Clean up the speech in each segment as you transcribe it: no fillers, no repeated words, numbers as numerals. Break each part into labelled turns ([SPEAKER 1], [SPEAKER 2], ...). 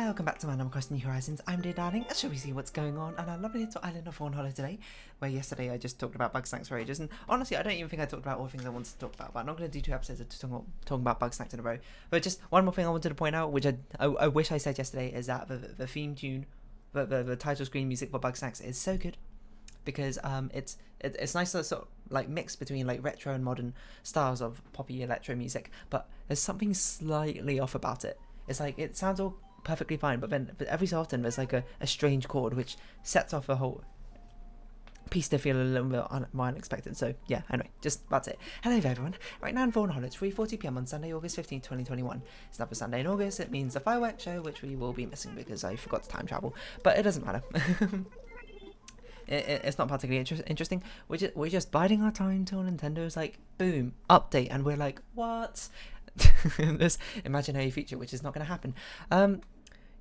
[SPEAKER 1] welcome back to my Animal Crossing New Horizons. I'm dear darling, and shall we see what's going on on our lovely little island of Fawnhollow today, where yesterday I just talked about bug snacks for ages, and honestly I don't even think I talked about all the things I wanted to talk about, but I'm not going to do 2 episodes of talking about bug snacks in a row. But just one more thing I wanted to point out, which I wish I said yesterday, is that the theme tune, the title screen music for bug snacks is so good, because it's nice to sort of like mix between like retro and modern styles of poppy electro music, but there's something slightly off about it. It's like it sounds all perfectly fine, but every so often there's like a strange chord which sets off a whole piece to feel a little bit more unexpected. So yeah, anyway, just that's it. Hello everyone. Right now in Fawnhollow, it's 3:40 PM on Sunday, August 15th, 2021. It's another Sunday in August. It means the fireworks show, which we will be missing because I forgot to time travel, but it doesn't matter. It's not particularly interesting. We're just biding our time till Nintendo's like, boom, update, and we're like, what? This imaginary feature, which is not going to happen.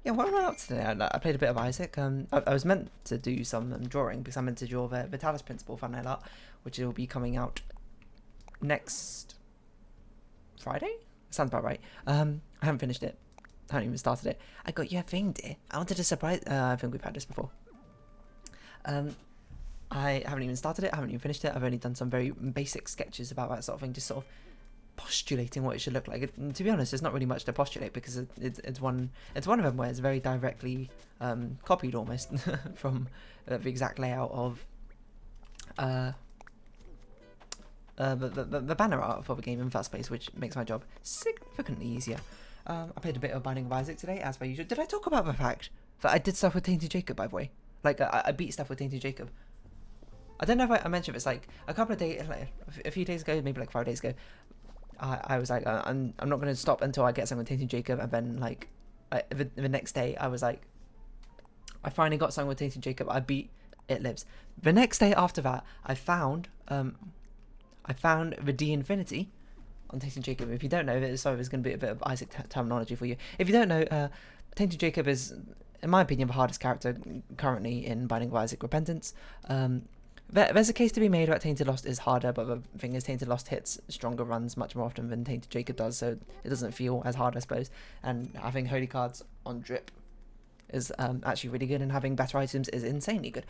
[SPEAKER 1] Yeah, what am I up to today? I played a bit of Isaac. I was meant to do some drawing because I'm meant to draw the Vitalis Principle thumbnail art, which will be coming out next Friday. Sounds about right. I haven't finished it. I haven't even started it. I got your thing, dear. I wanted to surprise. I think we've had this before. I haven't even started it. I haven't even finished it. I've only done some very basic sketches about that sort of thing, just sort of postulating what it should look like. To be honest, there's not really much to postulate because it's one of them where it's very directly copied almost from the exact layout of the banner art for the game in the first place, which makes my job significantly easier. I played a bit of Binding of Isaac today, as per usual. Did I talk about the fact that I did stuff with Tainted Jacob, by the way? Like, I beat stuff with Tainted Jacob. I don't know if I mentioned this, like, a couple of days, like, a few days ago, maybe like 5 days ago, I was like, I'm not going to stop until I get something with Tainted Jacob, and then, like, the next day, I was like, I finally got something with Tainted Jacob, I beat It Lives. The next day after that, I found the D Infinity on Tainted Jacob. If you don't know, sorry, there's going to be a bit of Isaac terminology for you. If you don't know, Tainted Jacob is, in my opinion, the hardest character currently in Binding of Isaac Repentance. There's a case to be made about Tainted Lost is harder, but the thing is Tainted Lost hits stronger runs much more often than Tainted Jacob does, so it doesn't feel as hard, I suppose. And having holy cards on drip is actually really good, and having better items is insanely good.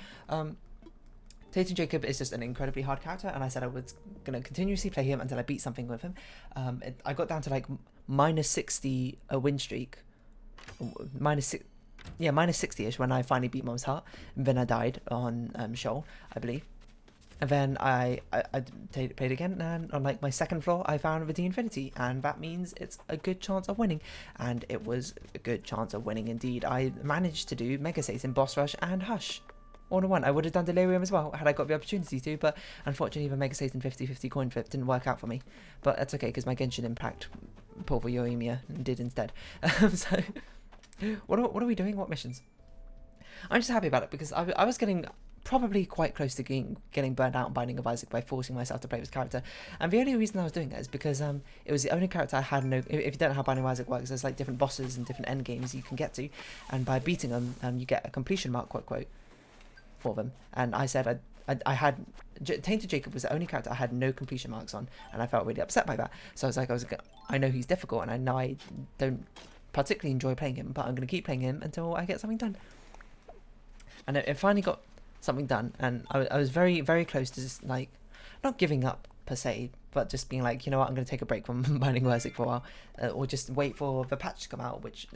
[SPEAKER 1] Tainted Jacob is just an incredibly hard character, and I said I was going to continuously play him until I beat something with him. I got down to like minus 60 a win streak, minus 60ish when I finally beat Mom's Heart, and then I died on Shoal, I believe. And then I played again, and on like my second floor I found the D Infinity, and that means it's a good chance of winning, and it was a good chance of winning indeed. I managed to do Mega Satan, Boss Rush, and Hush all in one. I would have done Delirium as well had I got the opportunity to, but unfortunately the Mega Satan 50/50 coin flip didn't work out for me. But that's okay, because my Genshin Impact pull for Yoimiya did instead. So what are we doing? What missions? I'm just happy about it because I was getting probably quite close to getting burnt out in Binding of Isaac by forcing myself to play this character, and the only reason I was doing it is because it was the only character I had no. If you don't know how Binding of Isaac works, there's like different bosses and different end games you can get to, and by beating them, you get a completion mark, quote, for them. And I said I had Tainted Jacob was the only character I had no completion marks on, and I felt really upset by that. So I was like, I know he's difficult, and I know I don't particularly enjoy playing him, but I'm going to keep playing him until I get something done. And it finally got something done, and I was very, very close to just like not giving up per se, but just being like, you know what, I'm going to take a break from Binding of Isaac for a while, or just wait for the patch to come out, which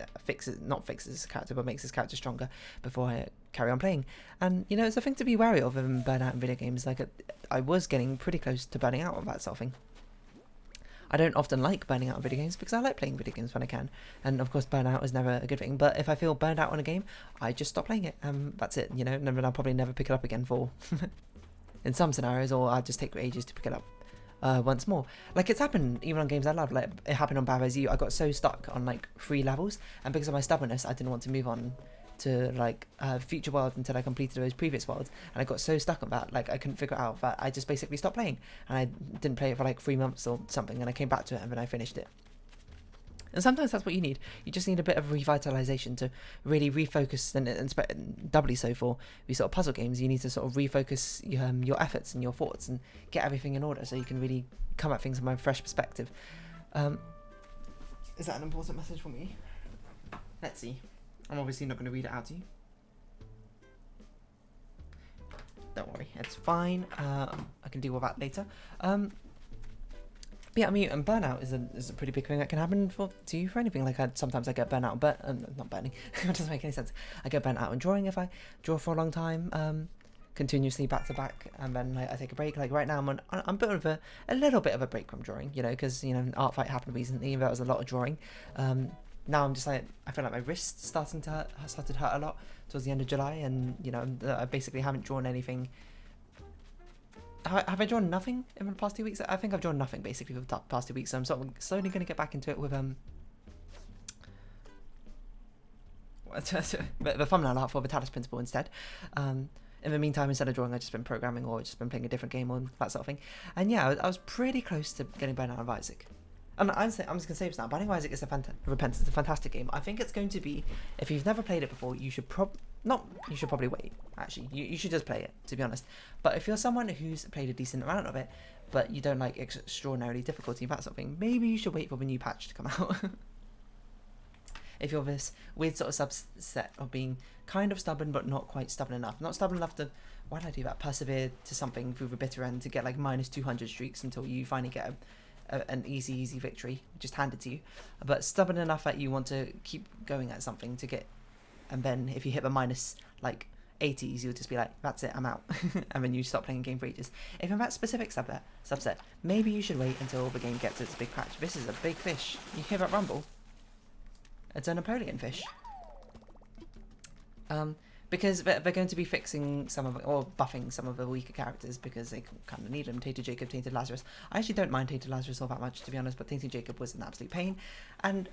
[SPEAKER 1] not fixes his character, but makes his character stronger before I carry on playing. And you know, it's a thing to be wary of in Burnout in video games. Like I was getting pretty close to burning out of that sort of thing. I don't often like burning out on video games because I like playing video games when I can, and of course burnout is never a good thing, but if I feel burned out on a game, I just stop playing it, that's it, you know, and then I'll probably never pick it up again for in some scenarios, or I'll just take ages to pick it up once more. Like it's happened even on games I love, like it happened on Bad As You. I got so stuck on like 3 levels, and because of my stubbornness I didn't want to move on to like future world until I completed those previous worlds, and I got so stuck on that, like I couldn't figure it out, that I just basically stopped playing, and I didn't play it for like 3 months or something, and I came back to it and then I finished it. And sometimes that's what you need. You just need a bit of revitalization to really refocus, and doubly so for these sort of puzzle games. You need to sort of refocus your efforts and your thoughts and get everything in order so you can really come at things from a fresh perspective. Is that an important message for me? Let's see. I'm obviously not going to read it out to you. Don't worry, it's fine. I can deal with that later. But yeah, I mean, and burnout is a pretty big thing that can happen to you for anything. Like, sometimes I get burnt out, but not burning. It doesn't make any sense. I get burnt out on drawing if I draw for a long time, continuously back to back, and then like, I take a break. Like right now, I'm a bit of a little bit of a break from drawing, you know, because you know, an art fight happened recently. That was a lot of drawing. Now I'm just like, I feel like my wrist started to hurt a lot towards the end of July, and you know, I basically haven't drawn anything. Have I drawn nothing in the past 2 weeks? I think I've drawn nothing basically for the past 2 weeks, so I'm sort of slowly going to get back into it with the thumbnail art for the Talos Principle instead. In the meantime, instead of drawing, I've just been programming or just been playing a different game or that sort of thing. And yeah, I was pretty close to getting Burnout of Isaac. And I'm just going to say this now, Binding of Isaac is a fantastic game. I think it's going to be, if you've never played it before, you should probably wait, actually. You should just play it, to be honest. But if you're someone who's played a decent amount of it, but you don't like extraordinarily difficulty, that sort of thing, maybe you should wait for the new patch to come out. If you're this weird sort of subset of being kind of stubborn, but not quite stubborn enough. Not stubborn enough to, why did I do that? Persevere to something through the bitter end to get like minus 200 streaks until you finally get an easy victory just handed to you. But stubborn enough that you want to keep going at something to get, and then if you hit the minus like 80s, you'll just be like, that's it, I'm out. And then you stop playing the game for ages. If in that specific subset, maybe you should wait until the game gets its big patch. This is a big fish. You hear that rumble? It's a Napoleon fish. Because they're going to be fixing some of, or buffing some of the weaker characters because they kind of need them. Tainted Jacob, Tainted Lazarus. I actually don't mind Tainted Lazarus all that much, to be honest, but Tainted Jacob was an absolute pain. And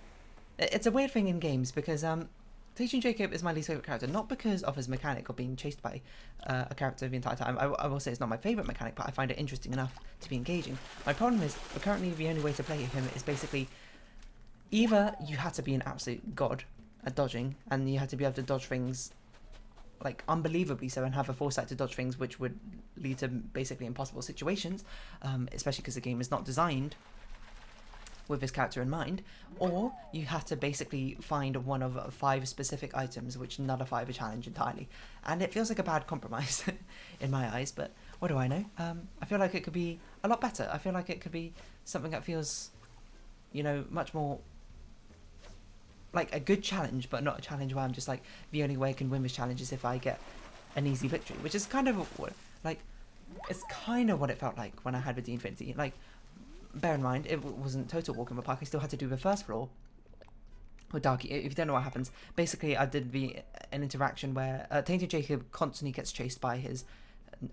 [SPEAKER 1] it's a weird thing in games because Tainted Jacob is my least favourite character, not because of his mechanic of being chased by a character the entire time. I will say it's not my favourite mechanic, but I find it interesting enough to be engaging. My problem is, currently the only way to play him is basically either you had to be an absolute god at dodging, and you had to be able to dodge things like unbelievably so and have a foresight to dodge things which would lead to basically impossible situations, especially because the game is not designed with this character in mind, or you have to basically find one of 5 specific items which nullify the challenge entirely. And it feels like a bad compromise in my eyes, but what do I know? I feel like it could be a lot better. I feel like it could be something that feels, you know, much more like a good challenge, but not a challenge where I'm just like, the only way I can win this challenge is if I get an easy victory, which is kind of like, it's kind of what it felt like when I had with the Infinity. Like, bear in mind, it wasn't total walk in the park. I still had to do the first floor with Darky. If you don't know what happens, basically I did an interaction where Tainted Jacob constantly gets chased by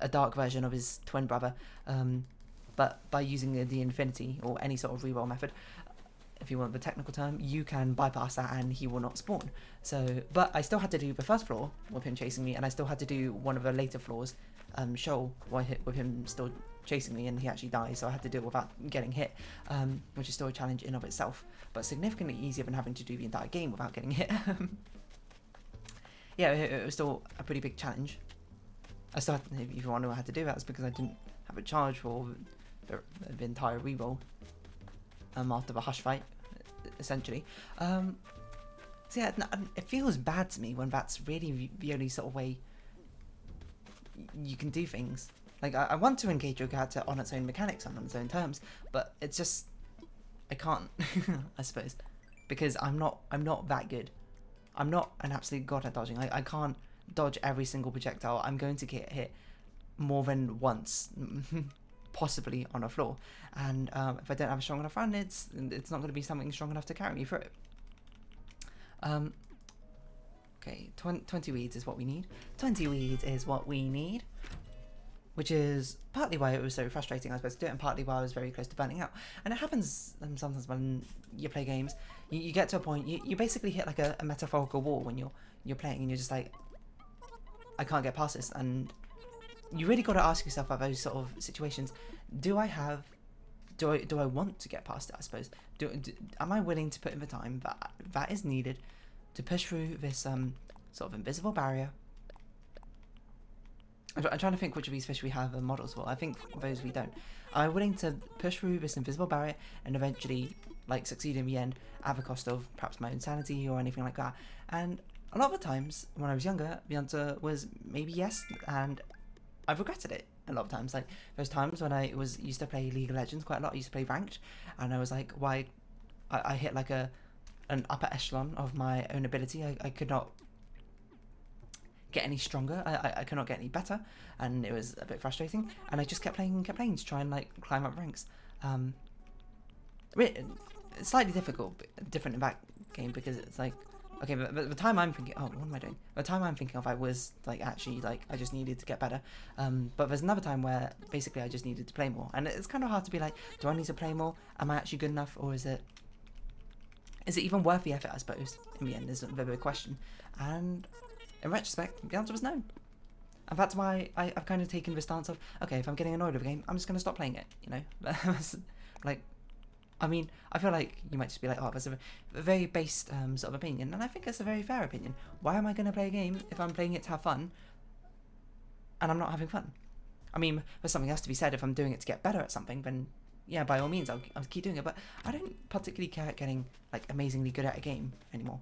[SPEAKER 1] a dark version of his twin brother, but by using the Infinity or any sort of reroll method, if you want the technical term, you can bypass that and he will not spawn. So, but I still had to do the first floor with him chasing me, and I still had to do one of the later floors, Shoal, with him still chasing me, and he actually dies, so I had to do it without getting hit, which is still a challenge in of itself, but significantly easier than having to do the entire game without getting hit. Yeah, it was still a pretty big challenge. I still had, if you wonder why I had to do that, it's because I didn't have a charge for the entire reroll. After the Hush fight, essentially. So yeah, it feels bad to me when that's really the only sort of way you can do things. Like, I want to engage your character on its own mechanics and on its own terms, but it's just, I can't, I suppose, because I'm not that good. I'm not an absolute god at dodging. I can't dodge every single projectile. I'm going to get hit more than once. Possibly on a floor, and if I don't have a strong enough run, it's not going to be something strong enough to carry me through it. Okay, 20 weeds is what we need. 20 weeds is what we need, which is partly why it was so frustrating, I suppose, to do it, and partly why I was very close to burning out. And it happens sometimes when you play games, you get to a point, you basically hit like a metaphorical wall when you're playing, and you're just like, I can't get past this. And you really got to ask yourself about those sort of situations. Do I want to get past it, I suppose? Am I willing to put in the time that is needed to push through this sort of invisible barrier I'm trying to think which of these fish we have models for. I think those we don't. I'm willing to push through this invisible barrier and eventually like succeed in the end at the cost of perhaps my own sanity or anything like that. And a lot of the times when I was younger, the answer was maybe yes, and I've regretted it a lot of times. Like those times when I used to play League of Legends quite a lot. I used to play ranked, and I was like, why? I hit like an upper echelon of my own ability. I could not get any stronger. I could not get any better, and it was a bit frustrating. And I just kept playing to try and like climb up ranks. It's slightly different in that game because it's like, okay, but the time I'm thinking, oh, what am I doing? The time I'm thinking of, I was like actually like I just needed to get better. But there's another time where basically I just needed to play more, and it's kind of hard to be like, do I need to play more? Am I actually good enough, or is it even worth the effort? I suppose in the end is a very big question, and in retrospect, the answer was no. And that's why I've kind of taken the stance of, okay, if I'm getting annoyed with a game, I'm just going to stop playing it, you know? Like, I mean, I feel like you might just be like, oh, that's a very based sort of opinion, and I think it's a very fair opinion. Why am I going to play a game if I'm playing it to have fun, and I'm not having fun? I mean, there's something else to be said. If I'm doing it to get better at something, then yeah, by all means, I'll keep doing it, but I don't particularly care at getting, like, amazingly good at a game anymore.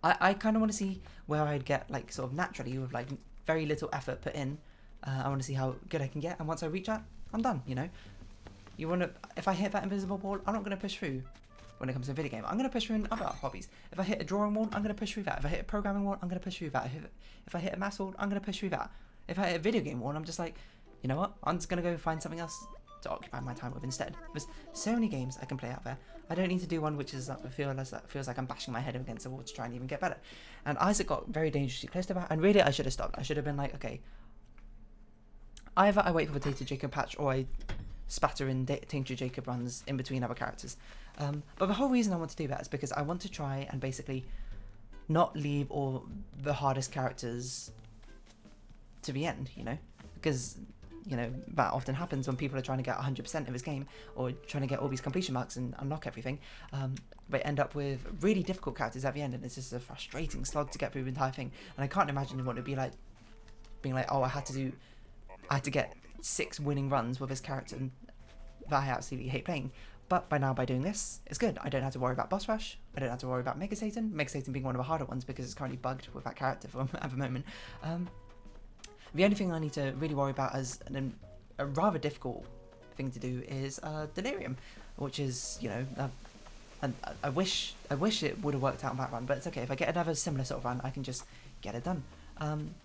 [SPEAKER 1] I kind of want to see where I'd get, like, sort of naturally with, like, very little effort put in. I want to see how good I can get, and once I reach that, I'm done, you know? You want to, if I hit that invisible wall, I'm not going to push through when it comes to a video game. I'm going to push through in other hobbies. If I hit a drawing wall, I'm going to push through that. If I hit a programming wall, I'm going to push through that. If I hit a maths wall, I'm going to push through that. If I hit a video game wall, I'm just like, you know what? I'm just going to go find something else to occupy my time with instead. There's so many games I can play out there. I don't need to do one which is feels like I'm bashing my head against the wall to try and even get better. And Isaac got very dangerously close to that, and really I should have stopped. I should have been like, okay, either I wait for the Tainted Jacob patch or I spatter in Tainted Jacob runs in between other characters. But the whole reason I want to do that is because I want to try and basically not leave all the hardest characters to the end, you know? Because, you know, that often happens when people are trying to get 100% of this game or trying to get all these completion marks and unlock everything. They end up with really difficult characters at the end, and it's just a frustrating slog to get through the entire thing. And I can't imagine what it'd be like being like, oh, I had to get 6 winning runs with this character that I absolutely hate playing. But by doing this, it's good. I don't have to worry about boss rush. I don't have to worry about Mega Satan being one of the harder ones because it's currently bugged with that character at the moment. The only thing I need to really worry about as a rather difficult thing to do is Delirium, which is, you know, I wish it would have worked out in that run, but it's okay. If I get another similar sort of run, I can just get it done.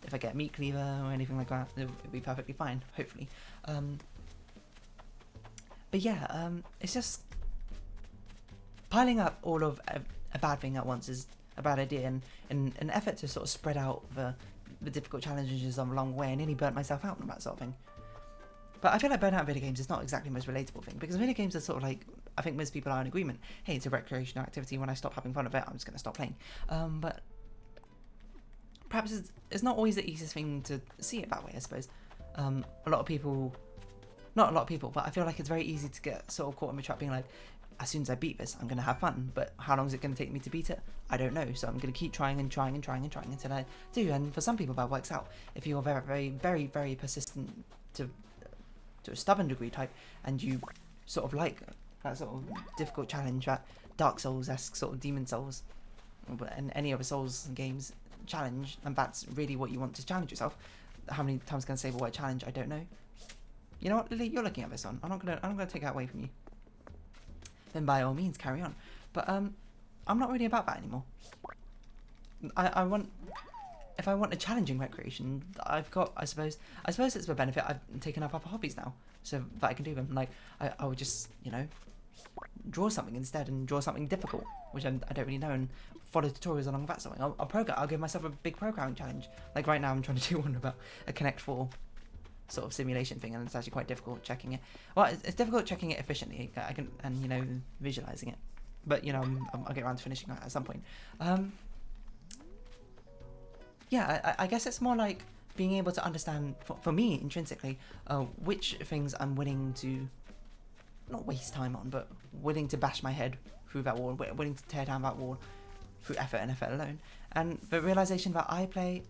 [SPEAKER 1] If I get Meat Cleaver or anything like that, it'll be perfectly fine, hopefully. But yeah, it's just piling up all of a bad thing at once is a bad idea, and in an effort to sort of spread out the difficult challenges on a long way, I nearly burnt myself out and that sort of thing. But I feel like burnout in video games is not exactly the most relatable thing, because video games are sort of like, I think most people are in agreement, hey, it's a recreational activity, when I stop having fun with it, I'm just going to stop playing. But perhaps it's not always the easiest thing to see it that way, I suppose. A lot of people, not a lot of people, but I feel like it's very easy to get sort of caught in the trap being like, as soon as I beat this, I'm going to have fun, but how long is it going to take me to beat it? I don't know, so I'm going to keep trying until I do, and for some people that works out. If you're very, very, very, very persistent to a stubborn degree type, and you sort of like that sort of difficult challenge, that Dark Souls-esque sort of Demon Souls, and any other Souls games challenge, and that's really what you want to challenge yourself. How many times can I say the word challenge? I don't know. You know what, Lily, you're looking at this one. I'm not gonna take that away from you. Then by all means carry on. But I'm not really about that anymore. If I want a challenging recreation, I've got, I suppose it's the benefit I've taken up other hobbies now, so that I can do them. Like I would just, you know, draw something instead, and draw something difficult, which I don't really know, and follow tutorials along that sort of thing. I'll give myself a big programming challenge. Like right now I'm trying to do one about a Connect 4 sort of simulation thing, and it's actually quite difficult checking it. Well, it's difficult checking it efficiently, I can, and you know, visualizing it. But you know, I'll get around to finishing that at some point. Yeah, I guess it's more like being able to understand, for me intrinsically, which things I'm willing to not waste time on, but willing to bash my head through that wall, willing to tear down that wall through effort and effort alone. And the realization that I play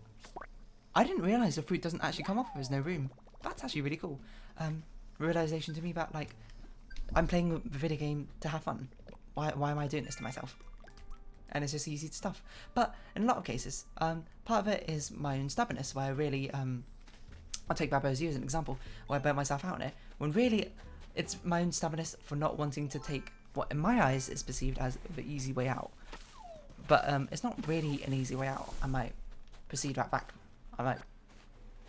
[SPEAKER 1] I didn't realise the fruit doesn't actually come off if there's no room. That's actually really cool. Realisation to me about, like, I'm playing the video game to have fun. Why am I doing this to myself? And it's just easy stuff. But in a lot of cases, part of it is my own stubbornness, where I really, I'll take Bad Bows U as an example, where I burnt myself out on it, when really it's my own stubbornness for not wanting to take what in my eyes is perceived as the easy way out. But it's not really an easy way out. I might proceed right back. I might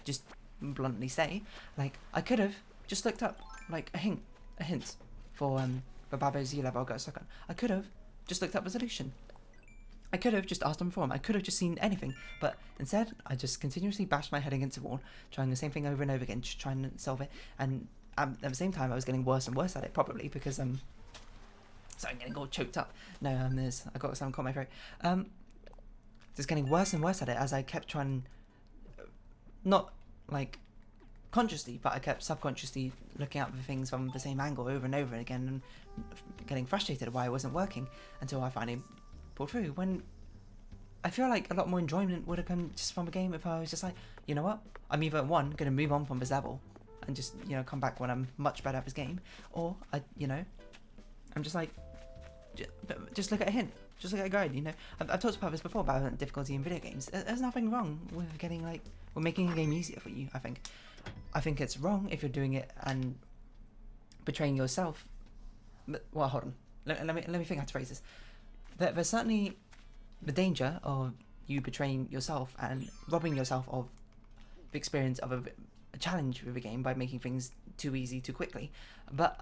[SPEAKER 1] just bluntly say, like, I could have just looked up, like, a hint for Bad Bows U level I got stuck on. I could have just looked up a solution. I could have just asked on forum. I could have just seen anything, but instead I just continuously bashed my head against the wall, trying the same thing over and over again, just trying to solve it. And at the same time, I was getting worse and worse at it, probably because sorry, I'm getting all choked up. No, I got something caught in my throat. Just getting worse and worse at it as I kept trying, not like consciously, but I kept subconsciously looking at the things from the same angle over and over again, and getting frustrated why it wasn't working until I finally pulled through. When I feel like a lot more enjoyment would have come just from a game if I was just like, you know what, I'm either going to move on from this level and just, come back when I'm much better at this game, or I'm just like, just look at a hint, just look at a guide. I've talked about this before about difficulty in video games. There's nothing wrong with we're making a game easier for you. I think it's wrong if you're doing it and betraying yourself. But, well, hold on, let me think how to phrase this. There's certainly the danger of you betraying yourself and robbing yourself of the experience of a challenge with a game by making things too easy too quickly. But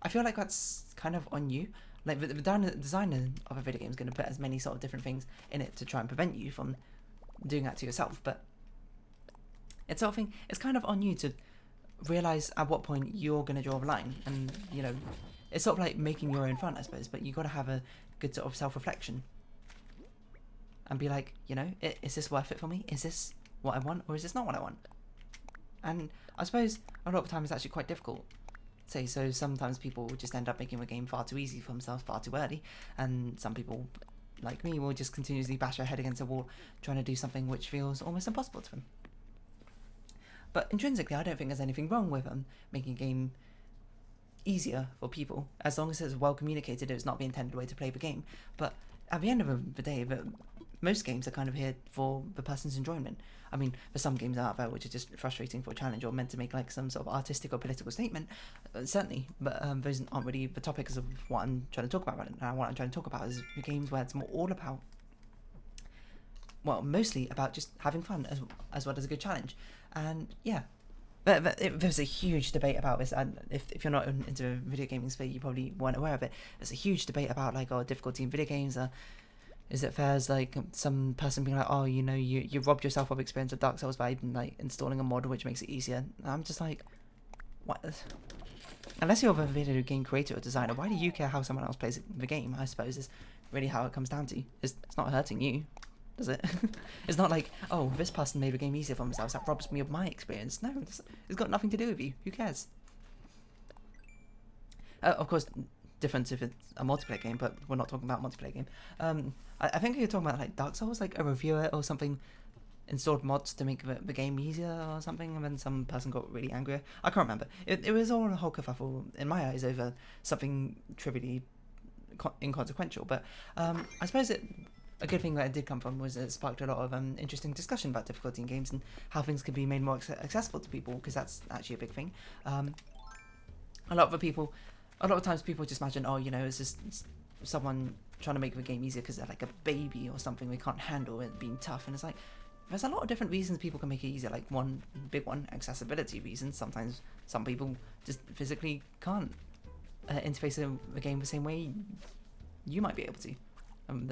[SPEAKER 1] I feel like that's kind of on you. Like, the designer of a video game is going to put as many sort of different things in it to try and prevent you from doing that to yourself. But it's sort of thing, it's kind of on you to realise at what point you're going to draw a line. And, it's sort of like making your own fun, I suppose. But you got to have a good sort of self-reflection and be like, is this worth it for me? Is this what I want, or is this not what I want? And I suppose a lot of the time it's actually quite difficult. So sometimes people just end up making the game far too easy for themselves far too early, and some people, like me, will just continuously bash their head against a wall trying to do something which feels almost impossible to them. But intrinsically, I don't think there's anything wrong with making a game easier for people, as long as it's well communicated. It's not the intended way to play the game. But at the end of the day, most games are kind of here for the person's enjoyment. I mean, there's some games out there which are just frustrating for a challenge or meant to make like some sort of artistic or political statement, certainly, but those aren't really the topics of what I'm trying to talk about right now. What I'm trying to talk about is the games where it's more all about, well, mostly about just having fun as well as a good challenge. And yeah, there's a huge debate about this, and if you're not into video gaming sphere, you probably weren't aware of it. There's a huge debate about like, difficulty in video games. Is it fair as like some person being like, you robbed yourself of experience of Dark Souls by like installing a mod which makes it easier? And I'm just like, what? Unless you're a video game creator or designer, why do you care how someone else plays the game? I suppose is really how it comes down to. It's not hurting you, does it? It's not like, this person made the game easier for themselves, that robs me of my experience. No, it's got nothing to do with you. Who cares? Of course, difference if it's a multiplayer game, but we're not talking about a multiplayer game. I think you're talking about like Dark Souls, like a reviewer or something installed mods to make the game easier or something, and then some person got really angry. I can't remember. It was all a whole kerfuffle in my eyes over something trivially inconsequential. But I suppose a good thing that it did come from was it sparked a lot of interesting discussion about difficulty in games and how things could be made more accessible to people, because that's actually a big thing. A lot of times people just imagine, it's just someone trying to make the game easier because they're like a baby or something, they can't handle it being tough. And it's like, there's a lot of different reasons people can make it easier. Like one big one, accessibility reasons. Sometimes some people just physically can't interface the game the same way you might be able to.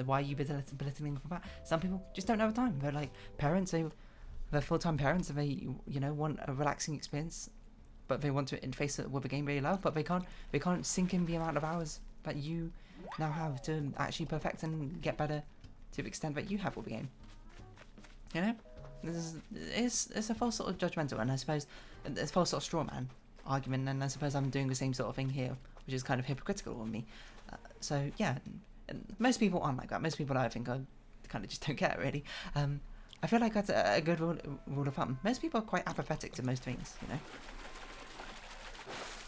[SPEAKER 1] Why are you belittling them for that? Some people just don't have the time. They're like parents, they're full-time parents, and they want a relaxing experience, but they want to interface it with a game very loud, but they can't sink in the amount of hours that you now have to actually perfect and get better to the extent that you have with the game. It's a false sort of judgmental, and I suppose it's a false sort of straw man argument, and I suppose I'm doing the same sort of thing here, which is kind of hypocritical of me. So yeah, most people aren't like that. Most people I think kind of just don't care really. I I feel like that's a good rule of thumb. Most people are quite apathetic to most things, you know.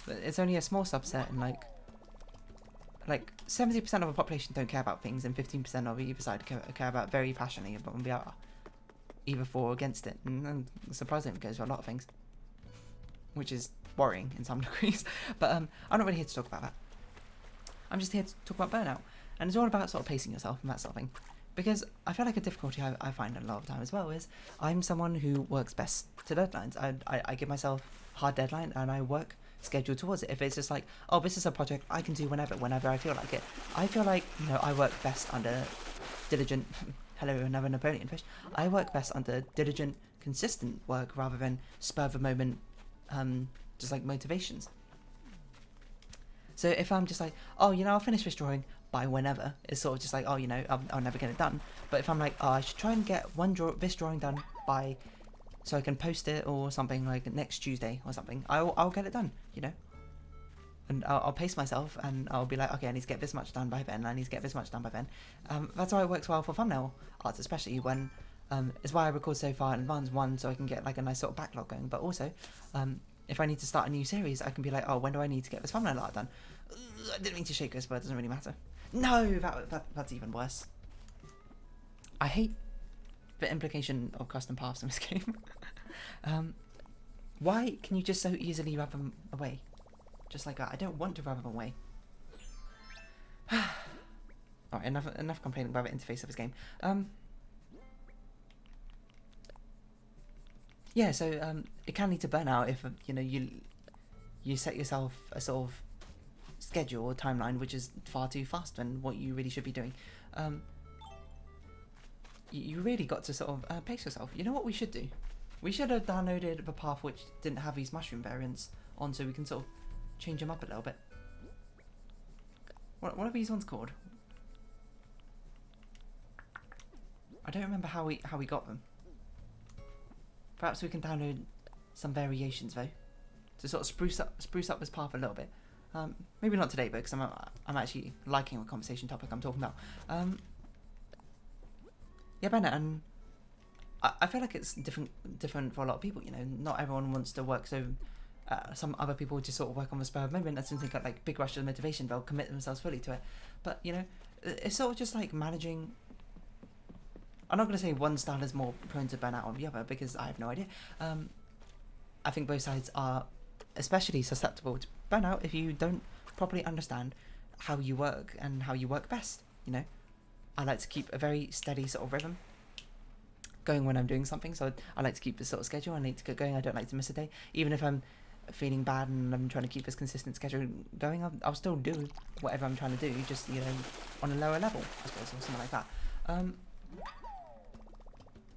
[SPEAKER 1] But it's only a small subset, and like 70% of the population don't care about things, and 15% of either side care about very passionately about and be either for or against it. And surprisingly, it goes for a lot of things, which is worrying in some degrees. But I'm not really here to talk about that. I'm just here to talk about burnout, and it's all about sort of pacing yourself and that sort of thing. Because I feel like a difficulty I find a lot of time as well is I'm someone who works best to deadlines. I give myself hard deadline and I work scheduled towards it. If it's just like, oh, this is a project I can do whenever I feel like it. I feel like, you know, I work best under diligent, hello, another Napoleon fish. I work best under diligent, consistent work rather than spur of the moment, just like motivations. So if I'm just like, oh, you know, I'll finish this drawing by whenever, it's sort of just like, oh, you know, I'll never get it done. But if I'm like, oh, I should try and get this drawing done by, so I can post it or something like next Tuesday or something, I'll get it done, you know. And I'll pace myself and I'll be like, okay, I need to get this much done by then. I need to get this much done by then. That's why it works well for thumbnail arts, especially when, it's why I record so far in advance, one, so I can get like a nice sort of backlog going, but also, if I need to start a new series, I can be like, oh, when do I need to get this thumbnail art done? I didn't mean to shake this, but it doesn't really matter. No, that's even worse. I hate the implication of custom paths in this game. Why can you just so easily rub them away? Just like that. I don't want to rub them away. Alright, enough complaining about the interface of this game. Yeah, so it can lead to burnout if you know you set yourself a sort of schedule or timeline which is far too fast than what you really should be doing. You really got to sort of pace yourself. You know what we should do? We should have downloaded the path which didn't have these mushroom variants on, so we can sort of change them up a little bit. What are these ones called? I don't remember how we got them. Perhaps we can download some variations though, to sort of spruce up this path a little bit. Maybe not today, but because I'm actually liking the conversation topic I'm talking about. Yeah, Bennett, and I feel like it's different for a lot of people. You know, not everyone wants to work. So some other people just sort of work on the spur of the moment. That's something like big rush of motivation. They'll commit themselves fully to it. But you know, it's sort of just like managing. I'm not going to say one style is more prone to burnout than the other because I have no idea. I think both sides are especially susceptible to burnout if you don't properly understand how you work and how you work best. You know, I like to keep a very steady sort of rhythm going when I'm doing something, so I like to keep this sort of schedule. I need to get going. I don't like to miss a day, even if I'm feeling bad and I'm trying to keep this consistent schedule going. I'll still do whatever I'm trying to do, just, you know, on a lower level, I suppose, or something like that.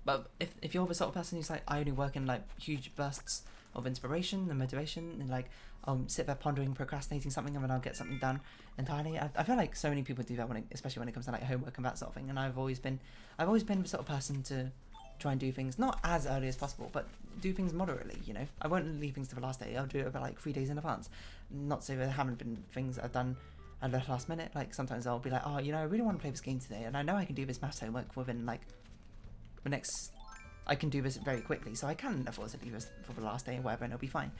[SPEAKER 1] But if you're the sort of person who's like, I only work in like huge bursts of inspiration and motivation, and like I'll sit there pondering, procrastinating something, and then I'll get something done entirely. I feel like so many people do that especially when it comes to like homework and that sort of thing. And I've always been the sort of person to try and do things not as early as possible, but do things moderately. You know, I won't leave things to the last day. I'll do it about like 3 days in advance. Not to say there haven't been things I've done at the last minute. Like sometimes I'll be like, oh, you know, I really want to play this game today, and I know I can do this maths homework within like the next. I can do this very quickly, so I can afford to leave this for the last day or whatever, and it'll be fine.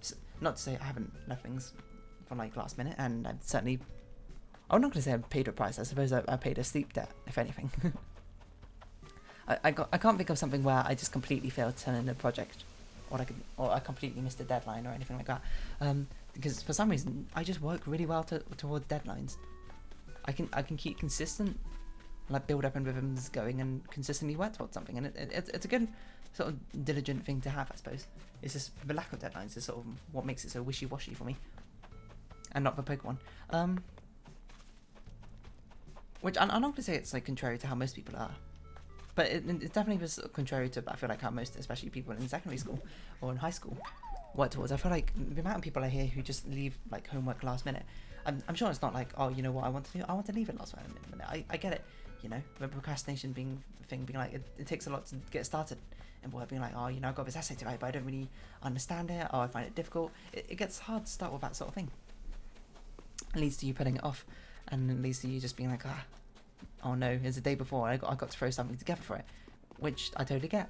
[SPEAKER 1] So not to say I haven't left things for like last minute, and I'm not going to say I paid a price. I suppose I paid a sleep debt, if anything. I can't think of something where I just completely failed to turn in a project, or I completely missed a deadline or anything like that. Because for some reason I just work really well towards deadlines. I can keep consistent, like build up and rhythms going and consistently work towards something, and it's a good sort of diligent thing to have, I suppose. It's just the lack of deadlines is sort of what makes it so wishy-washy for me, and not the Pokemon. Which I'm not going to say it's like contrary to how most people are, but it definitely was contrary to, I feel like, how most, especially people in secondary school or in high school, work towards. I feel like the amount of people I hear who just leave like homework last minute. I'm sure it's not like, oh, you know what I want to do? I want to leave it last minute. I get it. You know, the procrastination being like, it takes a lot to get started, and work being like, oh, you know, I've got this essay to write, but I don't really understand it, or I find it difficult. It gets hard to start with that sort of thing. It leads to you putting it off, and it leads to you just being like, oh no, it's the day before, I got to throw something together for it. which I totally get.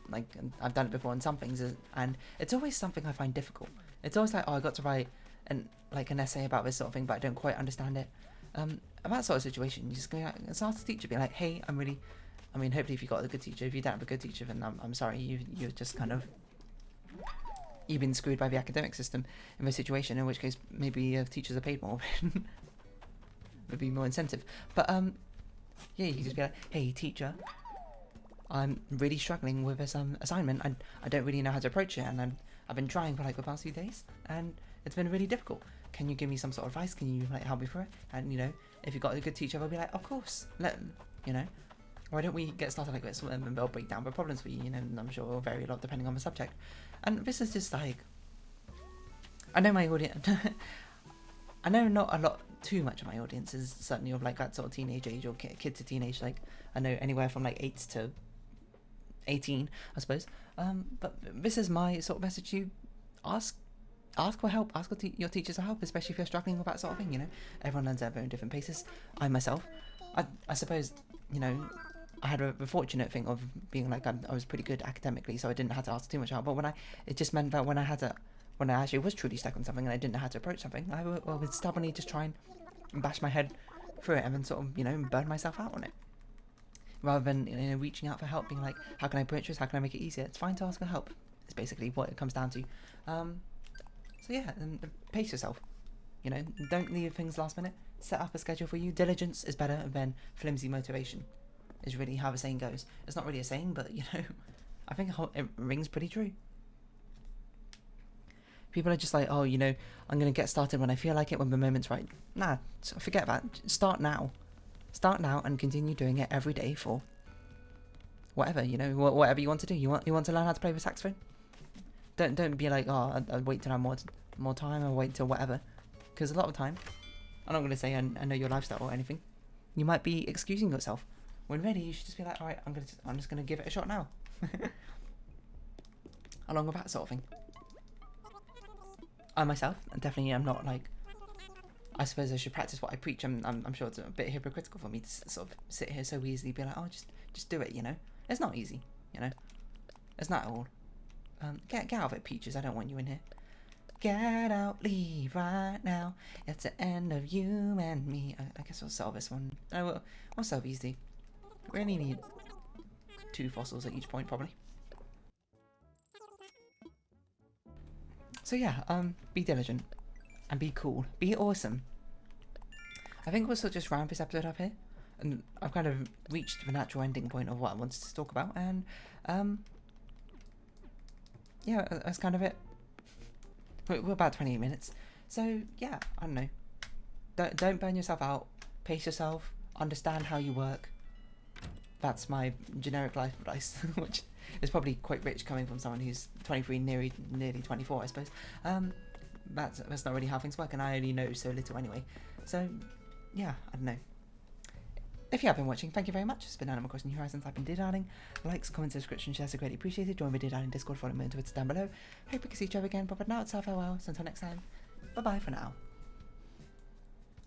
[SPEAKER 1] Like, I've done it before in some things, and it's always something I find difficult. It's always like, oh, I got to write an essay about this sort of thing, but I don't quite understand it. About sort of situation, you just go like, ask the teacher, be like, hey, hopefully if you got a good teacher. If you don't have a good teacher, then I'm sorry, you're just kind of, you've been screwed by the academic system in this situation, in which case maybe teachers are paid more. Maybe more incentive. But yeah, you can just be like, hey teacher, I'm really struggling with this assignment. I don't really know how to approach it, and I've been trying for like the past few days, and it's been really difficult. Can you give me some sort of advice? Can you like help me through it? And you know, if you've got a good teacher, they'll be like, of course, why don't we get started like this, and they'll break down the problems for you, and I'm sure it'll vary a lot depending on the subject. And this is just like, I know my audience, I know not a lot, too much of my audience is certainly of like that sort of teenage age or kid to teenage, like I know anywhere from like 8 to 18, I suppose. But this is my sort of message to you. Ask for help. Ask your teachers for help, especially if you're struggling with that sort of thing. You know, everyone learns at their own different paces. I myself, I suppose, you know, I had the fortunate thing of being like I was pretty good academically, so I didn't have to ask too much help. But it just meant that when I actually was truly stuck on something and I didn't know how to approach something, I would stubbornly just try and bash my head through it and then sort of, you know, burn myself out on it. Rather than, you know, reaching out for help, being like, how can I approach this? How can I make it easier? It's fine to ask for help. It's basically what it comes down to. So yeah, and pace yourself. You know, don't leave things last minute. Set up a schedule for you. Diligence is better than flimsy motivation, is really how the saying goes. It's not really a saying, but, you know, I think it rings pretty true. People are just like, oh, you know, I'm going to get started when I feel like it, when the moment's right. Nah, forget that. Start now. Start now and continue doing it every day for whatever, you know, whatever you want to do. You want to learn how to play the saxophone? Don't be like, oh, I'll wait till I have more time, I'll wait till whatever. Because a lot of time, I'm not going to say I know your lifestyle or anything. You might be excusing yourself. When ready, you should just be like, alright, I'm just going to give it a shot now. Along with that sort of thing. I myself, definitely am not like, I suppose I should practice what I preach. I'm sure it's a bit hypocritical for me to sort of sit here so easily be like, oh, just do it, you know. It's not easy, you know. It's not at all. Get out of it, Peaches. I don't want you in here. Get out, leave right now. It's the end of you and me. I guess we'll solve this one. We'll solve easy. We only need 2 fossils at each point, probably. So yeah, be diligent and be cool, be awesome. I think we'll sort of just round this episode up here, and I've kind of reached the natural ending point of what I wanted to talk about, and yeah, that's kind of it. We're about 28 minutes, so yeah, I don't know. Don't burn yourself out. Pace yourself. Understand how you work. That's my generic life advice, which is probably quite rich coming from someone who's 23, nearly 24, I suppose. That's not really how things work, and I only know so little anyway. So, yeah, I don't know. If you have been watching, thank you very much. It's been Animal Crossing New Horizons. I've been Diddarding. Likes, comments, subscription, shares are greatly appreciated. Join me Diddarding Discord, follow me on Twitter down below. Hope we can see each other again. But now it's farewell. So until next time, bye bye for now.